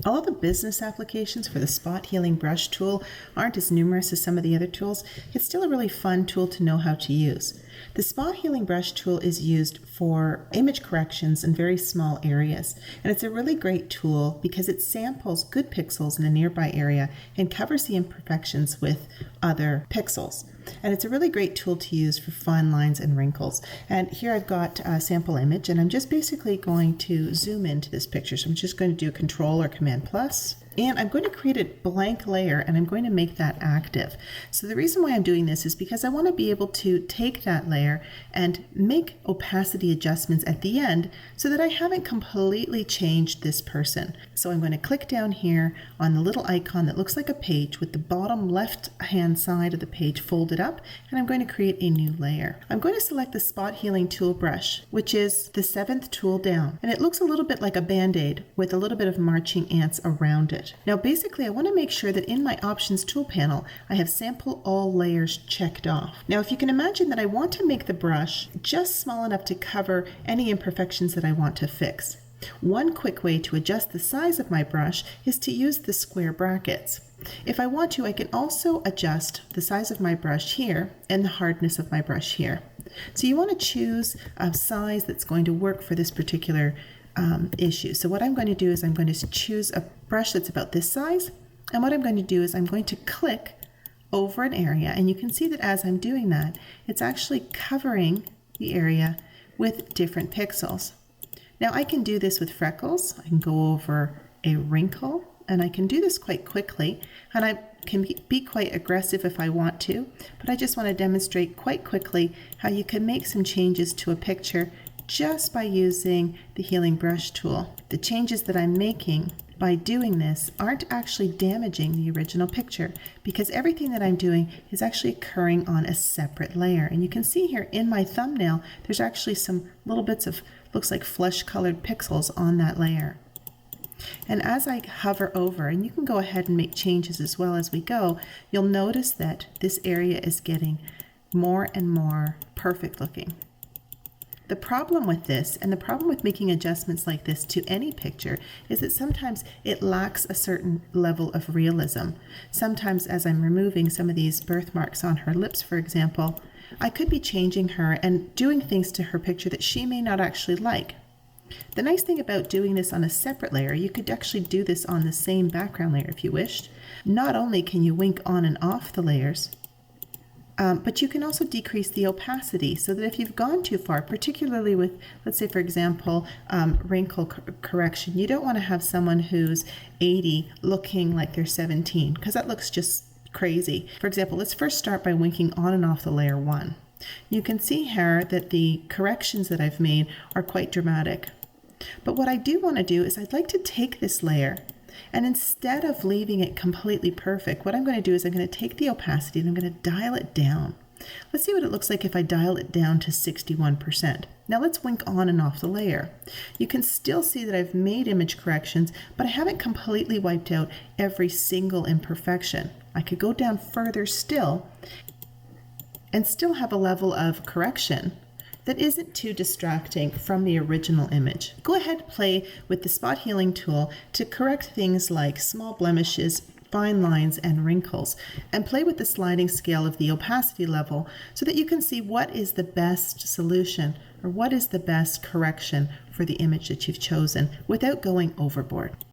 Although the business applications for the spot healing brush tool aren't as numerous as some of the other tools, it's still a really fun tool to know how to use. The spot healing brush tool is used for image corrections in very small areas, and it's a really great tool because it samples good pixels in a nearby area and covers the imperfections with other pixels. And it's a really great tool to use for fine lines and wrinkles. And here I've got a sample image, and I'm just basically going to zoom into this picture. So I'm just going to do Control or Command plus. And I'm going to create a blank layer, and I'm going to make that active. So the reason why I'm doing this is because I want to be able to take that layer and make opacity adjustments at the end so that I haven't completely changed this person. So I'm going to click down here on the little icon that looks like a page with the bottom left hand side of the page folded up, and I'm going to create a new layer. I'm going to select the Spot Healing Tool brush, which is the 7th tool down, and it looks a little bit like a band-aid with a little bit of marching ants around it. Now basically I want to make sure that in my options tool panel I have sample all layers checked off. Now if you can imagine that I want to make the brush just small enough to cover any imperfections that I want to fix. One quick way to adjust the size of my brush is to use the square brackets. If I want to, I can also adjust the size of my brush here and the hardness of my brush here. So you want to choose a size that's going to work for this particular issue. So what I'm going to do is I'm going to choose a brush that's about this size, and what I'm going to do is I'm going to click over an area, and you can see that as I'm doing that, it's actually covering the area with different pixels. Now I can do this with freckles. I can go over a wrinkle, and I can do this quite quickly, and I can be quite aggressive if I want to, but I just want to demonstrate quite quickly how you can make some changes to a picture just by using the healing brush tool. The changes that I'm making by doing this aren't actually damaging the original picture because everything that I'm doing is actually occurring on a separate layer. And you can see here in my thumbnail, there's actually some little bits of, looks like flesh colored pixels on that layer. And as I hover over, and you can go ahead and make changes as well as we go, you'll notice that this area is getting more and more perfect looking. The problem with this, and the problem with making adjustments like this to any picture, is that sometimes it lacks a certain level of realism. Sometimes as I'm removing some of these birthmarks on her lips, for example, I could be changing her and doing things to her picture that she may not actually like. The nice thing about doing this on a separate layer, you could actually do this on the same background layer if you wished. Not only can you wink on and off the layers, but you can also decrease the opacity so that if you've gone too far, particularly with, let's say, for example, wrinkle correction, you don't want to have someone who's 80 looking like they're 17 because that looks just crazy. For example, let's first start by winking on and off the layer 1. You can see here that the corrections that I've made are quite dramatic. But what I do want to do is I'd like to take this layer, and instead of leaving it completely perfect, what I'm going to do is I'm going to take the opacity and I'm going to dial it down. Let's see what it looks like if I dial it down to 61%. Now let's wink on and off the layer. You can still see that I've made image corrections, but I haven't completely wiped out every single imperfection. I could go down further still and still have a level of correction that isn't too distracting from the original image. Go ahead and play with the Spot Healing tool to correct things like small blemishes, fine lines, and wrinkles, and play with the sliding scale of the opacity level so that you can see what is the best solution or what is the best correction for the image that you've chosen without going overboard.